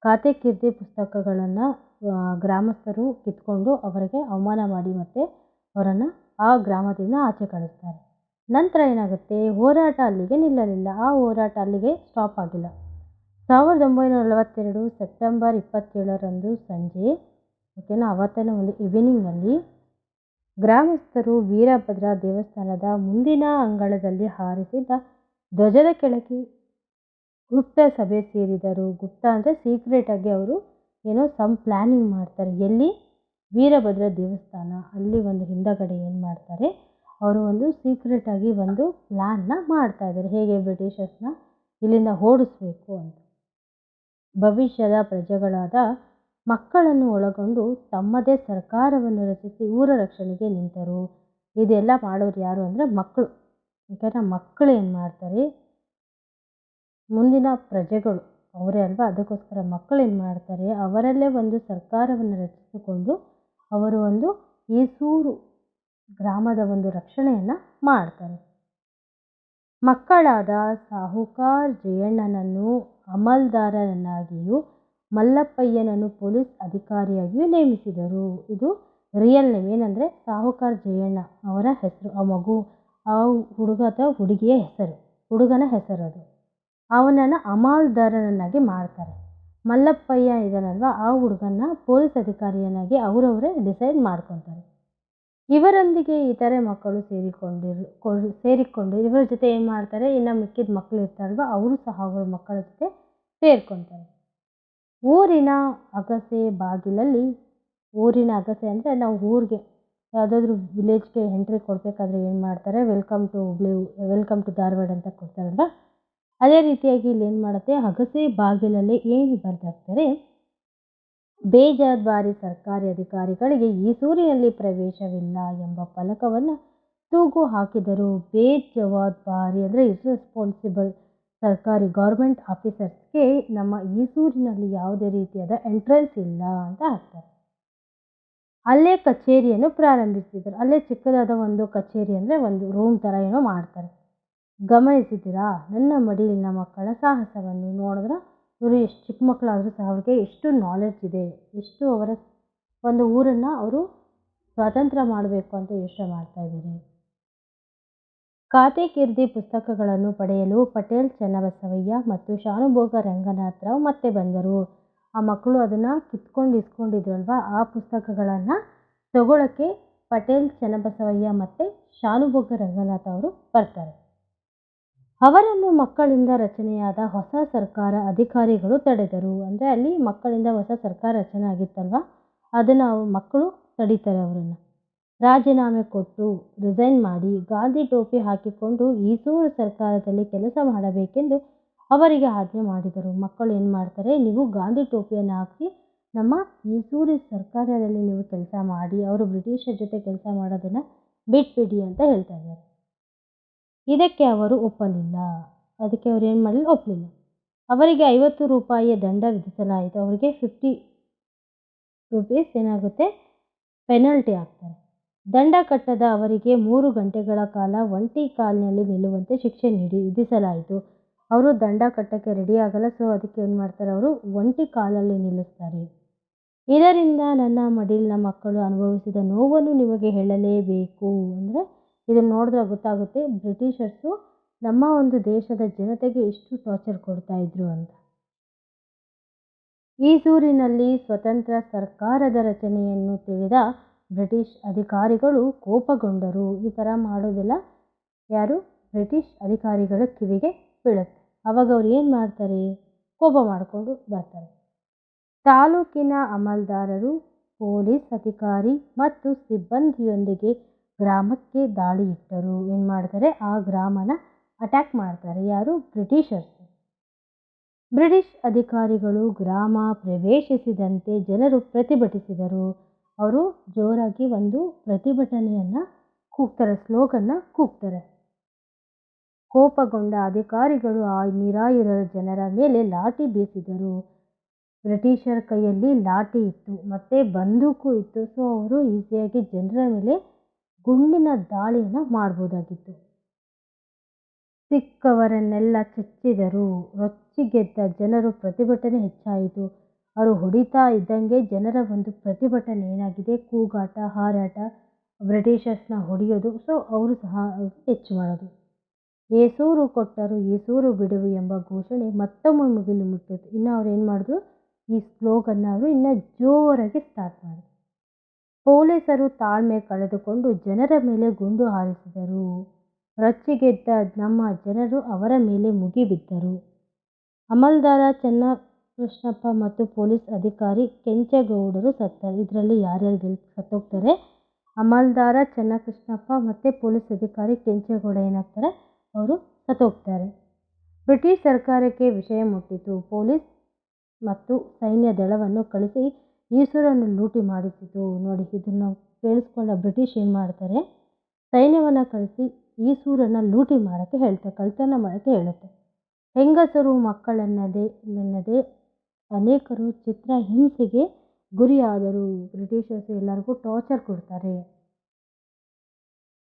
ಖಾತೆ ಕೀರ್ತಿ ಪುಸ್ತಕಗಳನ್ನು ಗ್ರಾಮಸ್ಥರು ಕಿತ್ಕೊಂಡು ಅವರಿಗೆ ಅವಮಾನ ಮಾಡಿ ಮತ್ತು ಅವರನ್ನು ಆ ಗ್ರಾಮದಿಂದ ಆಚೆ ಕಳಿಸ್ತಾರೆ. ನಂತರ ಏನಾಗುತ್ತೆ, ಹೋರಾಟ ಅಲ್ಲಿಗೆ ನಿಲ್ಲಲಿಲ್ಲ. ಆ ಹೋರಾಟ ಅಲ್ಲಿಗೆ ಸ್ಟಾಪ್ ಆಗಿಲ್ಲ. 1942 ಸೆಪ್ಟೆಂಬರ್ 27ರಂದು ಸಂಜೆ ಓಕೆನಾ, ಅವತ್ತಿನ ಒಂದು ಈವ್ನಿಂಗಲ್ಲಿ ಗ್ರಾಮಸ್ಥರು ವೀರಭದ್ರ ದೇವಸ್ಥಾನದ ಮುಂದಿನ ಅಂಗಳದಲ್ಲಿ ಹಾರಿಸಿದ್ದ ಧ್ವಜದ ಕೆಳಗೆ ಗುಪ್ತ ಸಭೆ ಸೇರಿದರು. ಗುಪ್ತ ಅಂದರೆ ಸೀಕ್ರೆಟಾಗಿ ಅವರು ಏನೋ ಪ್ಲ್ಯಾನಿಂಗ್ ಮಾಡ್ತಾರೆ. ಎಲ್ಲಿ? ವೀರಭದ್ರ ದೇವಸ್ಥಾನ ಅಲ್ಲಿ ಒಂದು ಹಿಂದಗಡೆ ಏನು ಮಾಡ್ತಾರೆ, ಅವರು ಒಂದು ಸೀಕ್ರೆಟಾಗಿ ಒಂದು ಪ್ಲ್ಯಾನ್ನ ಮಾಡ್ತಾ ಇದ್ದಾರೆ, ಹೇಗೆ ಬ್ರಿಟಿಷರ್ಸ್ನ ಇಲ್ಲಿಂದ ಓಡಿಸ್ಬೇಕು ಅಂತ. ಭವಿಷ್ಯದ ಪ್ರಜೆಗಳಾದ ಮಕ್ಕಳನ್ನು ಒಳಗೊಂಡು ತಮ್ಮದೇ ಸರ್ಕಾರವನ್ನು ರಚಿಸಿ ಊರ ರಕ್ಷಣೆಗೆ ನಿಂತರು. ಇದೆಲ್ಲ ಮಾಡೋರು ಯಾರು ಅಂದರೆ ಮಕ್ಕಳು. ಓಕೆನಾ, ಮಕ್ಕಳು ಏನು ಮಾಡ್ತಾರೆ, ಮುಂದಿನ ಪ್ರಜೆಗಳು ಅವರೇ ಅಲ್ವಾ, ಅದಕ್ಕೋಸ್ಕರ ಮಕ್ಕಳು ಏನು ಮಾಡ್ತಾರೆ, ಅವರಲ್ಲೇ ಒಂದು ಸರ್ಕಾರವನ್ನು ರಚಿಸಿಕೊಂಡು ಅವರು ಒಂದು ಈಸೂರು ಗ್ರಾಮದ ಒಂದು ರಕ್ಷಣೆಯನ್ನು ಮಾಡ್ತಾರೆ. ಮಕ್ಕಳಾದ ಸಾಹುಕಾರ್ ಜಯಣ್ಣನನ್ನು ಅಮಲ್ದಾರನನ್ನಾಗಿಯೂ ಮಲ್ಲಪ್ಪಯ್ಯನನ್ನು ಪೊಲೀಸ್ ಅಧಿಕಾರಿಯಾಗಿಯೂ ನೇಮಿಸಿದರು. ಇದು ರಿಯಲ್ ನೇಮ್. ಏನಂದರೆ ಸಾಹುಕಾರ್ ಜಯಣ್ಣ ಅವರ ಹೆಸರು, ಆ ಮಗು, ಆ ಹುಡುಗ ಅಥವಾ ಹುಡುಗಿಯ ಹೆಸರು, ಹುಡುಗನ ಹೆಸರದು. ಅವನನ್ನು ಅಮಲ್ದಾರನನ್ನಾಗಿ ಮಾಡ್ತಾರೆ. ಮಲ್ಲಪ್ಪಯ್ಯ ಇದನ್ನಲ್ವ, ಆ ಹುಡುಗನ ಪೊಲೀಸ್ ಅಧಿಕಾರಿಯನ್ನಾಗಿ ಅವರವರೇ ಡಿಸೈಡ್ ಮಾಡ್ಕೊತಾರೆ. ಇವರೊಂದಿಗೆ ಇತರೆ ಮಕ್ಕಳು ಸೇರಿಕೊಂಡು ಇವರ ಜೊತೆ ಏನು ಮಾಡ್ತಾರೆ, ಇನ್ನು ಮಿಕ್ಕಿದ ಮಕ್ಕಳು ಇರ್ತಾರಲ್ವ ಅವರು ಸಹ ಅವರ ಮಕ್ಕಳ ಜೊತೆ ಸೇರ್ಕೊತಾರೆ. ಊರಿನ ಅಗಸೆ ಬಾಗಿಲಲ್ಲಿ, ಊರಿನ ಅಗಸೆ ಅಂದರೆ ನಾವು ಊರಿಗೆ ಯಾವುದಾದ್ರೂ ವಿಲೇಜ್ಗೆ ಎಂಟ್ರಿ ಕೊಡಬೇಕಾದ್ರೆ ಏನು ಮಾಡ್ತಾರೆ, welcome to Hubli, welcome to Dharwad ಅಂತ ಕೊಡ್ತಾರಲ್ವ, ಅದೇ ರೀತಿಯಾಗಿ ಇಲ್ಲಿ ಏನು ಮಾಡುತ್ತೆ, ಅಗಸೆ ಬಾಗಿಲಲ್ಲಿ ಏನು ಬರೆದಾಕ್ತಾರೆ, ಬೇಜವಾಬ್ದಾರಿ ಸರ್ಕಾರಿ ಅಧಿಕಾರಿಗಳಿಗೆ ಈಸೂರಿನಲ್ಲಿ ಪ್ರವೇಶವಿಲ್ಲ ಎಂಬ ಫಲಕವನ್ನು ತೂಗು ಹಾಕಿದರು. ಬೇಜವಾಬ್ದಾರಿ ಅಂದರೆ ಇರ್ರೆಸ್ಪಾನ್ಸಿಬಲ್ ಸರ್ಕಾರಿ ಗೌರ್ಮೆಂಟ್ ಆಫೀಸರ್ಸ್ಗೆ ನಮ್ಮ ಈಸೂರಿನಲ್ಲಿ ಯಾವುದೇ ರೀತಿಯಾದ ಎಂಟ್ರೆನ್ಸ್ ಇಲ್ಲ ಅಂತ ಹಾಕ್ತಾರೆ. ಅಲ್ಲೇ ಕಚೇರಿಯನ್ನು ಪ್ರಾರಂಭಿಸಿದರು. ಅಲ್ಲೇ ಚಿಕ್ಕದಾದ ಒಂದು ಕಚೇರಿ ಅಂದರೆ ಒಂದು ರೂಮ್ ಥರ ಏನೋ ಮಾಡ್ತಾರೆ. ಗಮನಿಸಿದ್ದೀರಾ ನನ್ನ ಮಡಿಲಿನ ಮಕ್ಕಳ ಸಾಹಸವನ್ನು? ನೋಡಿದ್ರೆ ಇವರು ಎಷ್ಟು ಚಿಕ್ಕ ಮಕ್ಕಳಾದರೂ ಸಹ ಅವ್ರಿಗೆ ಎಷ್ಟು ನಾಲೆಡ್ಜ್ ಇದೆ, ಎಷ್ಟು ಅವರ ಒಂದು ಊರನ್ನು ಅವರು ಸ್ವಾತಂತ್ರ್ಯ ಮಾಡಬೇಕು ಅಂತ ಯೋಚನೆ ಮಾಡ್ತಾ ಇದ್ದಾರೆ. ಖಾತೆ ಕೀರ್ತಿ ಪುಸ್ತಕಗಳನ್ನು ಪಡೆಯಲು ಪಟೇಲ್ ಚನ್ನಬಸವಯ್ಯ ಮತ್ತು ಶಾನುಭೋಗ ರಂಗನಾಥರಾವ್ ಮತ್ತೆ ಬಂದರು. ಆ ಮಕ್ಕಳು ಅದನ್ನು ಇಸ್ಕೊಂಡಿದ್ರಲ್ವ, ಆ ಪುಸ್ತಕಗಳನ್ನು ತಗೊಳ್ಳೋಕ್ಕೆ ಪಟೇಲ್ ಚನ್ನಬಸವಯ್ಯ ಮತ್ತು ಶಾನುಭೋಗ ರಂಗನಾಥ ಅವರು ಬರ್ತಾರೆ. ಅವರನ್ನು ಮಕ್ಕಳಿಂದ ರಚನೆಯಾದ ಹೊಸ ಸರ್ಕಾರ ಅಧಿಕಾರಿಗಳು ತಡೆದರು. ಅಂದರೆ ಅಲ್ಲಿ ಮಕ್ಕಳಿಂದ ಹೊಸ ಸರ್ಕಾರ ರಚನೆ ಆಗಿತ್ತಲ್ವ, ಅದನ್ನು ಮಕ್ಕಳು ತಡೀತಾರೆ. ಅವರನ್ನು ರಾಜೀನಾಮೆ ಕೊಟ್ಟು ರಿಸೈನ್ ಮಾಡಿ ಗಾಂಧಿ ಟೋಪಿ ಹಾಕಿಕೊಂಡು ಈಸೂರು ಸರ್ಕಾರದಲ್ಲಿ ಕೆಲಸ ಮಾಡಬೇಕೆಂದು ಅವರಿಗೆ ಆಜ್ಞೆ ಮಾಡಿದರು. ಮಕ್ಕಳು ಏನು ಮಾಡ್ತಾರೆ, ನೀವು ಗಾಂಧಿ ಟೋಪಿಯನ್ನು ಹಾಕಿ ನಮ್ಮ ಈಸೂರು ಸರ್ಕಾರದಲ್ಲಿ ನೀವು ಕೆಲಸ ಮಾಡಿ, ಅವರು ಬ್ರಿಟಿಷರ ಜೊತೆ ಕೆಲಸ ಮಾಡೋದನ್ನು ಬಿಟ್ಬಿಡಿ ಅಂತ ಹೇಳ್ತಾ ಇದ್ದಾರೆ. ಇದಕ್ಕೆ ಅವರು ಒಪ್ಪಲಿಲ್ಲ. ಅದಕ್ಕೆ ಅವರು ಏನು ಮಾಡಲಿಲ್ಲ, ಒಪ್ಪಲಿಲ್ಲ. ಅವರಿಗೆ 50 ರೂಪಾಯಿಯ ದಂಡ ವಿಧಿಸಲಾಯಿತು. ಅವರಿಗೆ 50 ರೂಪೀಸ್ ಏನಾಗುತ್ತೆ, ಪೆನಲ್ಟಿ ಆಗ್ತಾರೆ. ದಂಡ ಕಟ್ಟದ ಅವರಿಗೆ 3 ಗಂಟೆಗಳ ಕಾಲ ಒಂಟಿ ಕಾಲಿನಲ್ಲಿ ನಿಲ್ಲುವಂತೆ ಶಿಕ್ಷೆ ವಿಧಿಸಲಾಯಿತು. ಅವರು ದಂಡ ಕಟ್ಟಕ್ಕೆ ರೆಡಿ ಆಗಲ್ಲ, ಸೊ ಅದಕ್ಕೆ ಏನು ಮಾಡ್ತಾರೆ, ಅವರು ಒಂಟಿ ಕಾಲಲ್ಲಿ ನಿಲ್ಲಿಸ್ತಾರೆ. ಇದರಿಂದ ನನ್ನ ಮಡಿಲಿನ ಮಕ್ಕಳು ಅನುಭವಿಸಿದ ನೋವನ್ನು ನಿಮಗೆ ಹೇಳಲೇಬೇಕು. ಅಂದರೆ ಇದನ್ನು ನೋಡಿದ್ರೆ ಗೊತ್ತಾಗುತ್ತೆ ಬ್ರಿಟಿಷರ್ಸು ನಮ್ಮ ಒಂದು ದೇಶದ ಜನತೆಗೆ ಎಷ್ಟು ಟಾರ್ಚರ್ ಕೊಡ್ತಾ ಇದ್ರು ಅಂತ. ಈಸೂರಿನಲ್ಲಿ ಸ್ವತಂತ್ರ ಸರ್ಕಾರದ ರಚನೆಯನ್ನು ತಿಳಿದ ಬ್ರಿಟಿಷ್ ಅಧಿಕಾರಿಗಳು ಕೋಪಗೊಂಡರು. ಈ ಥರ ಮಾಡೋದೆಲ್ಲ ಯಾರು, ಬ್ರಿಟಿಷ್ ಅಧಿಕಾರಿಗಳ ಕಿವಿಗೆ ಬೀಳುತ್ತೆ. ಆವಾಗ ಅವ್ರು ಏನು ಮಾಡ್ತಾರೆ, ಕೋಪ ಮಾಡಿಕೊಂಡು ಬರ್ತಾರೆ. ತಾಲೂಕಿನ ಅಮಲ್ದಾರರು, ಪೊಲೀಸ್ ಅಧಿಕಾರಿ ಮತ್ತು ಸಿಬ್ಬಂದಿಯೊಂದಿಗೆ ಗ್ರಾಮಕ್ಕೆ ದಾಳಿ ಇಟ್ಟರು. ಏನು ಮಾಡ್ತಾರೆ, ಆ ಗ್ರಾಮನ ಅಟ್ಯಾಕ್ ಮಾಡ್ತಾರೆ. ಯಾರು, ಬ್ರಿಟಿಷರ್ಸ್. ಬ್ರಿಟಿಷ್ ಅಧಿಕಾರಿಗಳು ಗ್ರಾಮ ಪ್ರವೇಶಿಸಿದಂತೆ ಜನರು ಪ್ರತಿಭಟಿಸಿದರು. ಅವರು ಜೋರಾಗಿ ಒಂದು ಪ್ರತಿಭಟನೆಯನ್ನು ಕೂಗ್ತಾರೆ, ಸ್ಲೋಗನ್ನ ಕೂಗ್ತಾರೆ. ಕೋಪಗೊಂಡ ಅಧಿಕಾರಿಗಳು ಆ ನಿರಾಯುಧ ಜನರ ಮೇಲೆ ಲಾಠಿ ಬೀಸಿದರು. ಬ್ರಿಟಿಷರ ಕೈಯಲ್ಲಿ ಲಾಠಿ ಇತ್ತು ಮತ್ತು ಬಂದೂಕು ಇತ್ತು. ಸೊ ಅವರು ಈಸಿಯಾಗಿ ಜನರ ಮೇಲೆ ಗುಂಡಿನ ದಾಳಿಯನ್ನು ಮಾಡ್ಬೋದಾಗಿತ್ತು. ಸಿಕ್ಕವರನ್ನೆಲ್ಲ ಚಚ್ಚಿದರು. ರೊಚ್ಚಿಗೆದ್ದ ಜನರು ಪ್ರತಿಭಟನೆ ಹೆಚ್ಚಾಯಿತು. ಅವರು ಹೊಡಿತಾ ಇದ್ದಂಗೆ ಜನರ ಒಂದು ಪ್ರತಿಭಟನೆ ಏನಾಗಿದೆ, ಕೂಗಾಟ, ಹಾರಾಟ, ಬ್ರಿಟಿಷರ್ಸ್ನ ಹೊಡೆಯೋದು. ಸೊ ಅವರು ಸಹ ಹೆಚ್ಚು ಮಾಡೋದು. ಏಸೂರು ಕೊಟ್ಟರು ಏಸೂರು ಬಿಡುವು ಎಂಬ ಘೋಷಣೆ ಮತ್ತೊಮ್ಮೆ ಮುಗಿಲು ಮುಟ್ಟಿತು. ಇನ್ನು ಅವ್ರು ಏನು ಮಾಡಿದ್ರು, ಈ ಸ್ಲೋಗನ್ನ ಅವರು ಇನ್ನೂ ಜೋರಾಗಿ ಸ್ಟಾರ್ಟ್ ಮಾಡಿದ್ರು. ಪೊಲೀಸರು ತಾಳ್ಮೆ ಕಳೆದುಕೊಂಡು ಜನರ ಮೇಲೆ ಗುಂಡು ಹಾರಿಸಿದರು. ರೊಚ್ಚಿಗೆದ್ದ ನಮ್ಮ ಜನರು ಅವರ ಮೇಲೆ ಮುಗಿಬಿದ್ದರು. ಅಮಲ್ದಾರ ಚೆನ್ನಕೃಷ್ಣಪ್ಪ ಮತ್ತು ಪೊಲೀಸ್ ಅಧಿಕಾರಿ ಕೆಂಚೇಗೌಡರು ಸತ್ತರು. ಇದರಲ್ಲಿ ಯಾರ್ಯಾರು ಸತ್ತೋಗ್ತಾರೆ? ಅಮಲ್ದಾರ ಚೆನ್ನಕೃಷ್ಣಪ್ಪ ಮತ್ತು ಪೊಲೀಸ್ ಅಧಿಕಾರಿ ಕೆಂಚೇಗೌಡ ಏನಾಗ್ತಾರೆ, ಅವರು ಸತ್ತೋಗ್ತಾರೆ. ಬ್ರಿಟಿಷ್ ಸರ್ಕಾರಕ್ಕೆ ವಿಷಯ ಮುಟ್ಟಿತು. ಪೊಲೀಸ್ ಮತ್ತು ಸೈನ್ಯ ದಳವನ್ನು ಕಳಿಸಿ ಈಸೂರನ್ನು ಲೂಟಿ ಮಾಡಿಸಿತು. ನೋಡಿ, ಇದನ್ನು ಕೇಳಿಸ್ಕೊಂಡ ಬ್ರಿಟಿಷ್ ಏನು ಮಾಡ್ತಾರೆ, ಸೈನ್ಯವನ್ನು ಕಳಿಸಿ ಈಸೂರನ್ನು ಲೂಟಿ ಮಾಡೋಕ್ಕೆ ಹೇಳ್ತಾರೆ, ಕಳ್ತನ ಮಾಡೋಕ್ಕೆ ಹೇಳುತ್ತೆ. ಹೆಂಗಸರು ಮಕ್ಕಳನ್ನದೇ ಅನೇಕರು ಚಿತ್ರಹಿಂಸೆಗೆ ಗುರಿಯಾದರು. ಬ್ರಿಟಿಷರ್ಸ್ ಎಲ್ಲರಿಗೂ ಟಾರ್ಚರ್ ಕೊಡ್ತಾರೆ.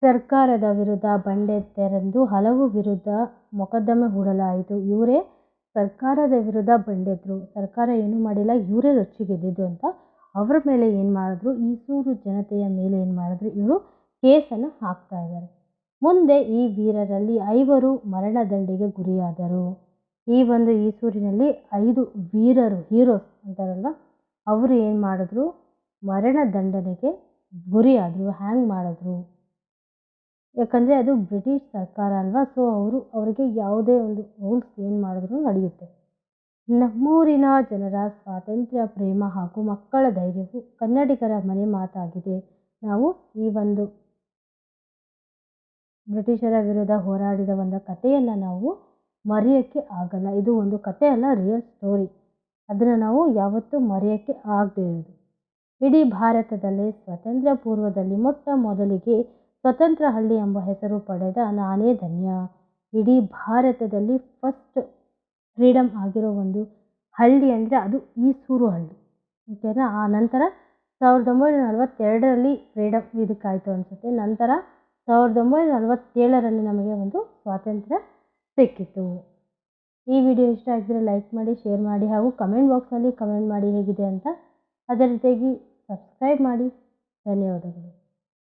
ಸರ್ಕಾರದ ವಿರುದ್ಧ ಬಂಡೆದ್ದರೆಂದು ಹಲವು ವಿರುದ್ಧ ಮೊಕದ್ದಮೆ ಹೂಡಲಾಯಿತು. ಇವರೇ ಸರ್ಕಾರದ ವಿರುದ್ಧ ಬಂಡೆದ್ರು, ಸರ್ಕಾರ ಏನೂ ಮಾಡಿಲ್ಲ, ಇವರೇ ರೊಚ್ಚಿಗೆದ್ದಿದ್ದು ಅಂತ ಅವರ ಮೇಲೆ ಏನು ಮಾಡಿದ್ರು, ಈಸೂರು ಜನತೆಯ ಮೇಲೆ ಏನು ಮಾಡಿದ್ರು, ಇವರು ಕೇಸನ್ನು ಹಾಕ್ತಾ ಇದ್ದಾರೆ. ಮುಂದೆ ಈ ವೀರರಲ್ಲಿ 5 ಮರಣದಂಡೆಗೆ ಗುರಿಯಾದರು. ಈ ಒಂದು ಈಸೂರಿನಲ್ಲಿ 5 ವೀರರು, ಹೀರೋಸ್ ಅಂತಾರಲ್ವ, ಅವರು ಏನು ಮಾಡಿದ್ರು, ಮರಣದಂಡನೆಗೆ ಗುರಿಯಾದರು, ಹ್ಯಾಂಗ್ ಮಾಡಿದ್ರು. ಯಾಕಂದರೆ ಅದು ಬ್ರಿಟಿಷ್ ಸರ್ಕಾರ ಅಲ್ವಾ, ಸೊ ಅವರಿಗೆ ಯಾವುದೇ ಒಂದು ರೂಲ್ಸ್ ಏನು ಮಾಡಿದ್ರು ನಡೆಯುತ್ತೆ. ನಮ್ಮೂರಿನ ಜನರ ಸ್ವಾತಂತ್ರ್ಯ ಪ್ರೇಮ ಹಾಗೂ ಮಕ್ಕಳ ಧೈರ್ಯವು ಕನ್ನಡಿಗರ ಮನೆ ಮಾತಾಗಿದೆ. ನಾವು ಈ ಒಂದು ಬ್ರಿಟಿಷರ ವಿರುದ್ಧ ಹೋರಾಡಿದ ಒಂದು ಕಥೆಯನ್ನು ನಾವು ಮರೆಯೋಕ್ಕೆ ಆಗಲ್ಲ. ಇದು ಒಂದು ಕಥೆ ಅಲ್ಲ, ರಿಯಲ್ ಸ್ಟೋರಿ. ಅದನ್ನು ನಾವು ಯಾವತ್ತೂ ಮರೆಯೋಕ್ಕೆ ಆಗದೇ ಇರೋದು. ಇಡೀ ಭಾರತದಲ್ಲೇ ಸ್ವಾತಂತ್ರ್ಯ ಪೂರ್ವದಲ್ಲಿ ಮೊಟ್ಟ ಮೊದಲಿಗೆ ಸ್ವತಂತ್ರ ಹಳ್ಳಿ ಎಂಬ ಹೆಸರು ಪಡೆದ ನಾನೇ ಧನ್ಯ. ಇಡೀ ಭಾರತದಲ್ಲಿ ಫಸ್ಟ್ ಫ್ರೀಡಮ್ ಆಗಿರೋ ಒಂದು ಹಳ್ಳಿ ಅಂದರೆ ಅದು ಈಸೂರು ಹಳ್ಳಿ. ಓಕೆನಾ. ಆ ನಂತರ 1942ರಲ್ಲಿ ಫ್ರೀಡಮ್ ಇದಕ್ಕಾಯಿತು ಅನಿಸುತ್ತೆ. ನಂತರ 1947ರಲ್ಲಿ ನಮಗೆ ಒಂದು ಸ್ವಾತಂತ್ರ್ಯ ಸಿಕ್ಕಿತು. ಈ ವಿಡಿಯೋ ಇಷ್ಟ ಆಗಿದ್ರೆ ಲೈಕ್ ಮಾಡಿ, ಶೇರ್ ಮಾಡಿ ಹಾಗೂ ಕಮೆಂಟ್ ಬಾಕ್ಸಲ್ಲಿ ಕಮೆಂಟ್ ಮಾಡಿ ಹೇಗಿದೆ ಅಂತ. ಅದೇ ರೀತಿಯಾಗಿ ಸಬ್ಸ್ಕ್ರೈಬ್ ಮಾಡಿ. ಧನ್ಯವಾದಗಳು.